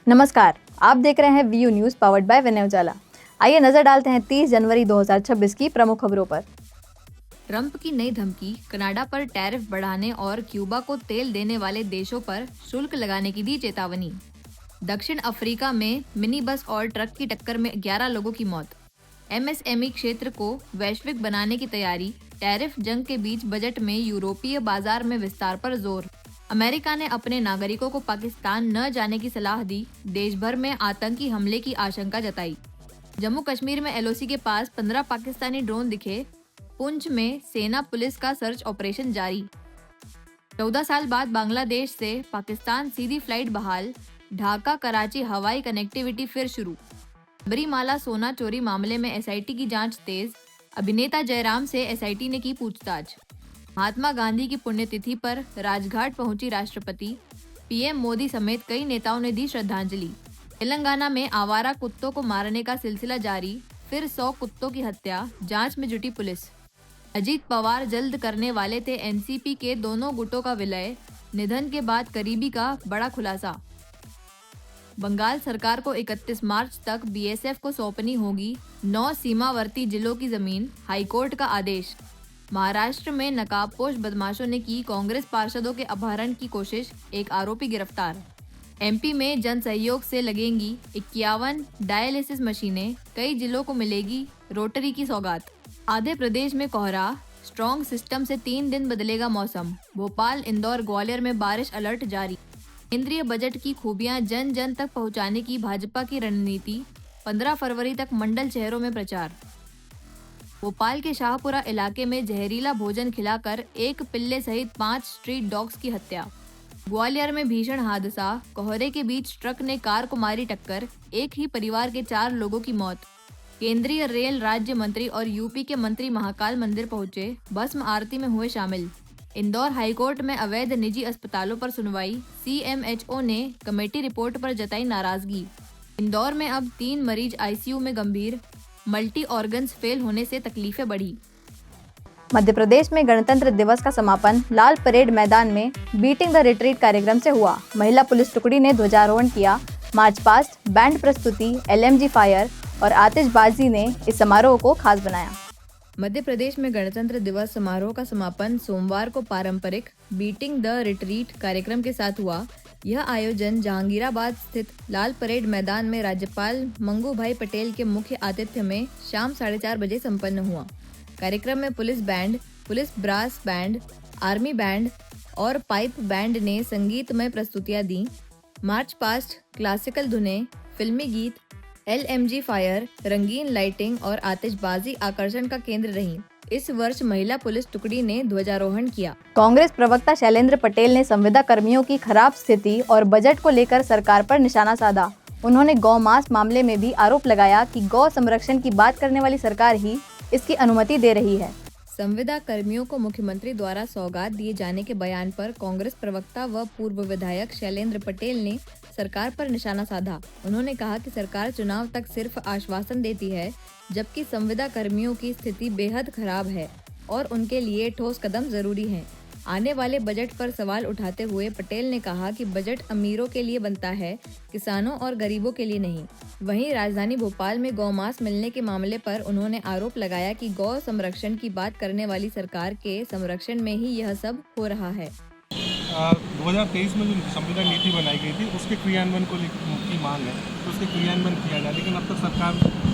नमस्कार, आप देख रहे हैं वीयू न्यूज़ पावर्ड बाय विनय उजाला। आइए नजर डालते हैं 30 जनवरी 2026 की प्रमुख खबरों पर। ट्रंप की नई धमकी, कनाडा पर टैरिफ बढ़ाने और क्यूबा को तेल देने वाले देशों पर शुल्क लगाने की दी चेतावनी। दक्षिण अफ्रीका में मिनी बस और ट्रक की टक्कर में 11 लोगों की मौत। एमएसएमई क्षेत्र को वैश्विक बनाने की तैयारी, टैरिफ जंग के बीच बजट में यूरोपीय बाजार में विस्तार पर जोर। अमेरिका ने अपने नागरिकों को पाकिस्तान न जाने की सलाह दी, देश भर में आतंकी हमले की आशंका जताई। जम्मू कश्मीर में एलओसी के पास 15 पाकिस्तानी ड्रोन दिखे। पुंछ में सेना पुलिस का सर्च ऑपरेशन जारी। 14 साल बाद बांग्लादेश से पाकिस्तान सीधी फ्लाइट बहाल। ढाका कराची हवाई कनेक्टिविटी फिर शुरू। सबरीमाला सोना चोरी मामले में एसआईटी की जांच तेज। अभिनेता जयराम से एसआईटी ने की पूछताछ। महात्मा गांधी की पुण्यतिथि पर राजघाट पहुंची राष्ट्रपति। पीएम मोदी समेत कई नेताओं ने दी श्रद्धांजलि। तेलंगाना में आवारा कुत्तों को मारने का सिलसिला जारी, फिर 100 कुत्तों की हत्या, जांच में जुटी पुलिस। अजीत पवार जल्द करने वाले थे एनसीपी के दोनों गुटों का विलय, निधन के बाद करीबी का बड़ा खुलासा। बंगाल सरकार को 31 मार्च तक बीएसएफ को सौंपनी होगी 9 सीमावर्ती जिलों की जमीन, हाईकोर्ट का आदेश। महाराष्ट्र में नकाबपोश बदमाशों ने की कांग्रेस पार्षदों के अपहरण की कोशिश, एक आरोपी गिरफ्तार। एमपी में जन सहयोग से लगेंगी 51 डायलिसिस मशीनें, कई जिलों को मिलेगी रोटरी की सौगात। आधे प्रदेश में कोहरा, स्ट्रॉन्ग सिस्टम से 3 दिन बदलेगा मौसम। भोपाल, इंदौर, ग्वालियर में बारिश अलर्ट जारी। केंद्रीय बजट की खूबियां जन जन तक पहुंचाने की भाजपा की रणनीति, 15 फरवरी तक मंडल शहरों में प्रचार। भोपाल के शाहपुरा इलाके में जहरीला भोजन खिलाकर एक पिल्ले सहित 5 स्ट्रीट डॉग्स की हत्या। ग्वालियर में भीषण हादसा, कोहरे के बीच ट्रक ने कार को मारी टक्कर, एक ही परिवार के 4 लोगों की मौत। केंद्रीय रेल राज्य मंत्री और यूपी के मंत्री महाकाल मंदिर पहुंचे, भस्म आरती में हुए शामिल। इंदौर हाईकोर्ट में अवैध निजी अस्पतालों पर सुनवाई, सीएमएचओ ने कमेटी रिपोर्ट पर जताई नाराजगी। इंदौर में अब 3 मरीज आईसीयू में गंभीर, मल्टी ऑर्गन्स फेल होने से तकलीफें बढ़ी। मध्य प्रदेश में गणतंत्र दिवस का समापन लाल परेड मैदान में बीटिंग द रिट्रीट कार्यक्रम से हुआ। महिला पुलिस टुकड़ी ने ध्वजारोहण किया। मार्च पास्ट, बैंड प्रस्तुति, एलएमजी फायर और आतिशबाजी ने इस समारोह को खास बनाया। मध्य प्रदेश में गणतंत्र दिवस समारोह का समापन सोमवार को पारंपरिक बीटिंग द रिट्रीट कार्यक्रम के साथ हुआ। यह आयोजन जहांगीराबाद स्थित लाल परेड मैदान में राज्यपाल मंगू भाई पटेल के मुख्य आतिथ्य में शाम 4:30 बजे संपन्न हुआ। कार्यक्रम में police band, police brass band, army band और पाइप बैंड ने संगीतमय प्रस्तुतियां दी। मार्च पास्ट, क्लासिकल धुनें, फिल्मी गीत, एलएमजी फायर, रंगीन लाइटिंग और आतिशबाजी आकर्षण का केंद्र रही। इस वर्ष महिला पुलिस टुकड़ी ने ध्वजारोहण किया। कांग्रेस प्रवक्ता शैलेंद्र पटेल ने संविदा कर्मियों की खराब स्थिति और बजट को लेकर सरकार पर निशाना साधा। उन्होंने गौ मांस मामले में भी आरोप लगाया कि गौ संरक्षण की बात करने वाली सरकार ही इसकी अनुमति दे रही है। संविदा कर्मियों को मुख्यमंत्री द्वारा सौगात दिए जाने के बयान पर कांग्रेस प्रवक्ता व पूर्व विधायक शैलेंद्र पटेल ने सरकार पर निशाना साधा। उन्होंने कहा कि सरकार चुनाव तक सिर्फ आश्वासन देती है, जबकि संविदा कर्मियों की स्थिति बेहद खराब है और उनके लिए ठोस कदम जरूरी हैं। आने वाले बजट पर सवाल उठाते हुए पटेल ने कहा कि बजट अमीरों के लिए बनता है, किसानों और गरीबों के लिए नहीं। वहीं राजधानी भोपाल में गौमांस मिलने के मामले पर उन्होंने आरोप लगाया कि गौ संरक्षण की बात करने वाली सरकार के संरक्षण में ही यह सब हो रहा है। 2023 में जो संविदा नीति बनाई गई थी उसके क्रियान्वयन को की मांग है, तो उसके क्रियान्वयन किया जाए, लेकिन अब तक सरकार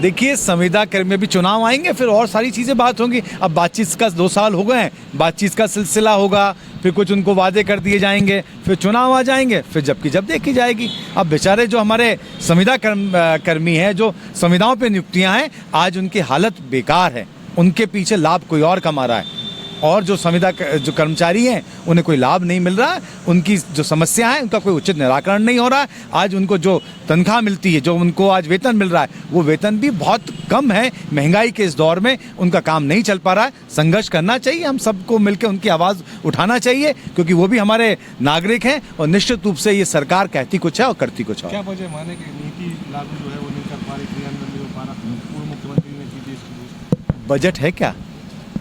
देखिए संविदा कर्मी भी चुनाव आएंगे, फिर और सारी चीज़ें बात होंगी। अब बातचीत का 2 साल हो गए हैं, बातचीत का सिलसिला होगा, फिर कुछ उनको वादे कर दिए जाएंगे, फिर चुनाव आ जाएंगे, फिर जबकि जब देखी जाएगी। अब बेचारे जो हमारे संविदा कर्मी हैं, जो संविदाओं पे नियुक्तियां हैं, आज उनकी हालत बेकार है। उनके पीछे लाभ कोई और कमा रहा है और जो संविदा जो कर्मचारी हैं उन्हें कोई लाभ नहीं मिल रहा है। उनकी जो समस्या है उनका कोई उचित निराकरण नहीं हो रहा है। आज उनको जो तनख्वाह मिलती है, जो उनको आज वेतन मिल रहा है, वो वेतन भी बहुत कम है। महंगाई के इस दौर में उनका काम नहीं चल पा रहा है। संघर्ष करना चाहिए, हम सबको मिलकर उनकी आवाज़ उठाना चाहिए, क्योंकि वो भी हमारे नागरिक हैं और निश्चित रूप से ये सरकार कहती कुछ है और करती कुछ है। क्या वजह माने कि नीति लागू जो है वो नहीं कर पा रही, क्रियान्वयन नहीं हो पा रहा? पूर्व मुख्यमंत्री ने की देश की बजट है क्या?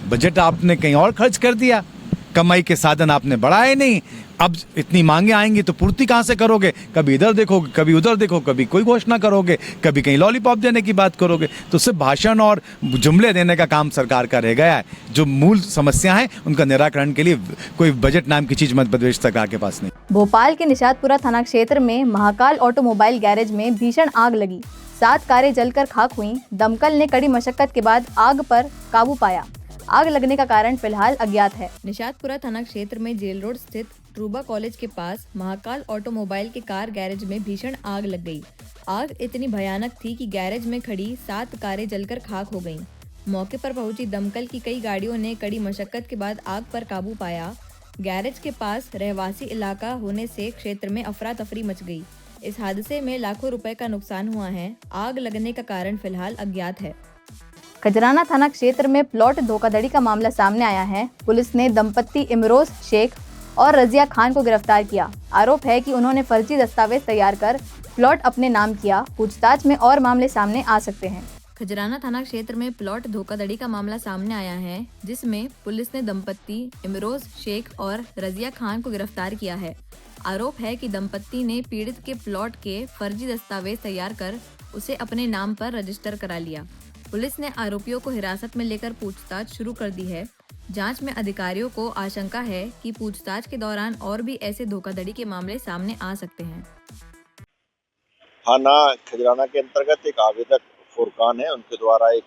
बजट आपने कहीं और खर्च कर दिया। कमाई के साधन आपने बढ़ाए नहीं। अब इतनी मांगे आएंगी तो पूर्ति कहाँ से करोगे? कभी इधर देखोगे, कभी उधर देखो, कभी कोई घोषणा करोगे, कभी कहीं लॉलीपॉप देने की बात करोगे। तो सिर्फ भाषण और जुमले देने का काम सरकार का रह गया है। जो मूल समस्या है उनका निराकरण के लिए कोई बजट नाम की चीज मध्य प्रदेश सरकार के पास नहीं। भोपाल के निशातपुरा थाना क्षेत्र में महाकाल ऑटोमोबाइल गैरेज में भीषण आग लगी। 7 कारें जलकर खाक हुईं। दमकल ने कड़ी मशक्कत के बाद आग पर काबू पाया। आग लगने का कारण फिलहाल अज्ञात है। निशातपुरा थाना क्षेत्र में जेल रोड स्थित ट्रूबा कॉलेज के पास महाकाल ऑटोमोबाइल के कार गैरेज में भीषण आग लग गई। आग इतनी भयानक थी कि गैरेज में खड़ी 7 कारें जलकर खाक हो गईं। मौके पर पहुंची दमकल की कई गाड़ियों ने कड़ी मशक्कत के बाद आग पर काबू पाया। गैरेज के पास रहवासी इलाका होने से क्षेत्र में अफरा तफरी मच गई। इस हादसे में लाखों रुपए का नुकसान हुआ है। आग लगने का कारण फिलहाल अज्ञात है। खजराना थाना क्षेत्र में प्लॉट धोखाधड़ी का मामला सामने आया है। पुलिस ने दंपत्ति इमरोज शेख और रजिया खान को गिरफ्तार किया। आरोप है कि उन्होंने फर्जी दस्तावेज तैयार कर प्लॉट अपने नाम किया। पूछताछ में और मामले सामने आ सकते हैं। खजराना थाना क्षेत्र में प्लॉट धोखाधड़ी का मामला सामने आया है, जिसमें पुलिस ने दंपत्ति इमरोज शेख और रजिया खान को गिरफ्तार किया है। आरोप है कि दंपत्ति ने पीड़ित के प्लॉट के फर्जी दस्तावेज तैयार कर उसे अपने नाम पर रजिस्टर करा लिया। पुलिस ने आरोपियों को हिरासत में लेकर पूछताछ शुरू कर दी है। जांच में अधिकारियों को आशंका है कि पूछताछ के दौरान और भी ऐसे धोखाधड़ी के मामले सामने आ सकते हैं। थाना खजराना के अंतर्गत एक आवेदक फुरकान है, उनके द्वारा एक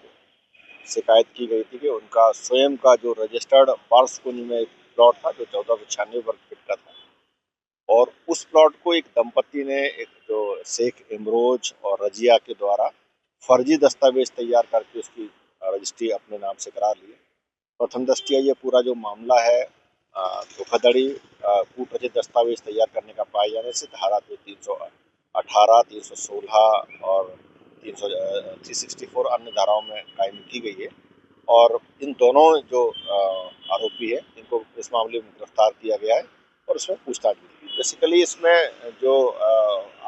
शिकायत की गई थी कि उनका स्वयं का जो रजिस्टर्ड पार्सकुनी में एक प्लॉट था जो 1496 वर्ग फीट का था, और उस प्लॉट को एक दंपत्ति ने, एक जो शेख इमरोज और रजिया के द्वारा फर्जी दस्तावेज तैयार करके उसकी रजिस्ट्री अपने नाम से करा ली है। प्रथम दृष्टया ये पूरा जो मामला है धोखाधड़ी कूट रचित दस्तावेज तैयार करने का पाए जाने से धारा 318, 316 और 364 अन्य धाराओं में कायम की गई है। और इन दोनों जो आरोपी है इनको इस मामले में गिरफ्तार किया गया है और उसमें पूछताछ की। बेसिकली इसमें जो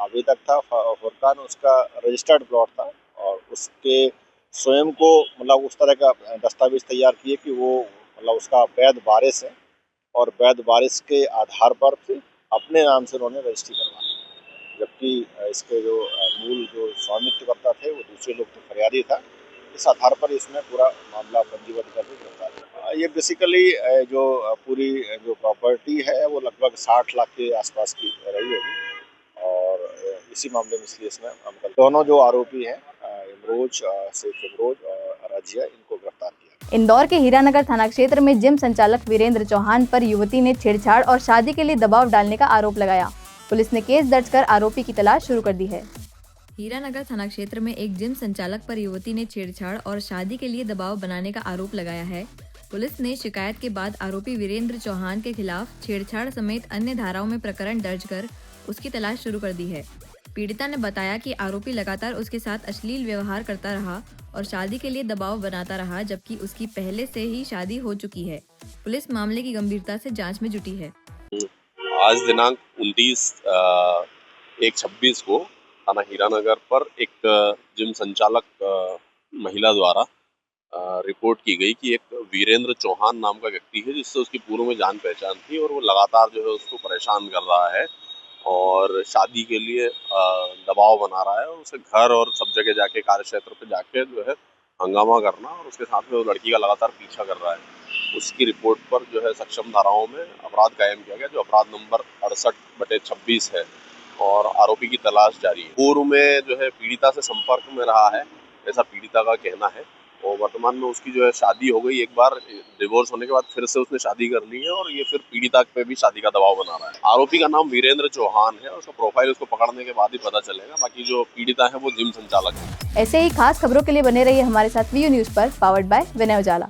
आवेदक था फुरकान, उसका रजिस्टर्ड प्लॉट था और उसके स्वयं को मतलब उस तरह का दस्तावेज तैयार किए कि वो मतलब उसका वैध वारिस है और वैध वारिस के आधार पर फिर अपने नाम से उन्होंने रजिस्ट्री करवाई, जबकि इसके जो मूल जो स्वामित्वकर्ता थे वो दूसरे लोग तो फरियादी था। इस आधार पर इसमें पूरा मामला पंजीबद्ध करके गिरफ्तार किया। ये बेसिकली जो पूरी जो प्रॉपर्टी है वो लगभग 60 लाख के आसपास की रही होगी और इसी मामले में इसलिए इसमें हम दोनों जो आरोपी हैं इमरोज, शेख इमरोज और रजिया, इनको गिरफ्तार किया। इंदौर के हीरानगर थाना क्षेत्र में जिम संचालक वीरेंद्र चौहान पर युवती ने छेड़छाड़ और शादी के लिए दबाव डालने का आरोप लगाया। पुलिस ने केस दर्ज कर आरोपी की तलाश शुरू कर दी है। हीरानगर थाना क्षेत्र में एक जिम संचालक पर युवती ने छेड़छाड़ और शादी के लिए दबाव बनाने का आरोप लगाया है। पुलिस ने शिकायत के बाद आरोपी वीरेंद्र चौहान के खिलाफ छेड़छाड़ समेत अन्य धाराओं में प्रकरण दर्ज कर उसकी तलाश शुरू कर दी है। पीड़िता ने बताया कि आरोपी लगातार उसके साथ अश्लील व्यवहार करता रहा और शादी के लिए दबाव बनाता रहा, जबकि उसकी पहले से ही शादी हो चुकी है। पुलिस मामले की गंभीरता से जांच में जुटी है। आज दिनांक 29/1/26 को थाना हीरानगर पर एक जिम संचालक महिला द्वारा रिपोर्ट की गई कि एक वीरेंद्र चौहान नाम का व्यक्ति है जिससे उसकी पूर्व में जान पहचान थी और वो लगातार जो है उसको परेशान कर रहा है और शादी के लिए दबाव बना रहा है और उसे घर और सब जगह जाके कार्यक्षेत्र पे जाके जो है हंगामा करना और उसके साथ में वो लड़की का लगातार पीछा कर रहा है। उसकी रिपोर्ट पर जो है सक्षम धाराओं में अपराध कायम किया गया जो अपराध नंबर 68/26 है और आरोपी की तलाश जारी है। पूर्व में जो है पीड़िता से संपर्क में रहा है, ऐसा पीड़िता का कहना है, और वर्तमान में उसकी जो है शादी हो गई। एक बार डिवोर्स होने के बाद फिर से उसने शादी कर ली है और ये फिर पीड़िता पे भी शादी का दबाव बना रहा है। आरोपी का नाम वीरेंद्र चौहान है, उसका प्रोफाइल उसको पकड़ने के बाद ही पता चलेगा। बाकी जो पीड़िता है वो जिम संचालक है। ऐसे ही खास खबरों के लिए बने रहिए हमारे साथ वीयू न्यूज पर, पावर्ड बाय विनय उजाला।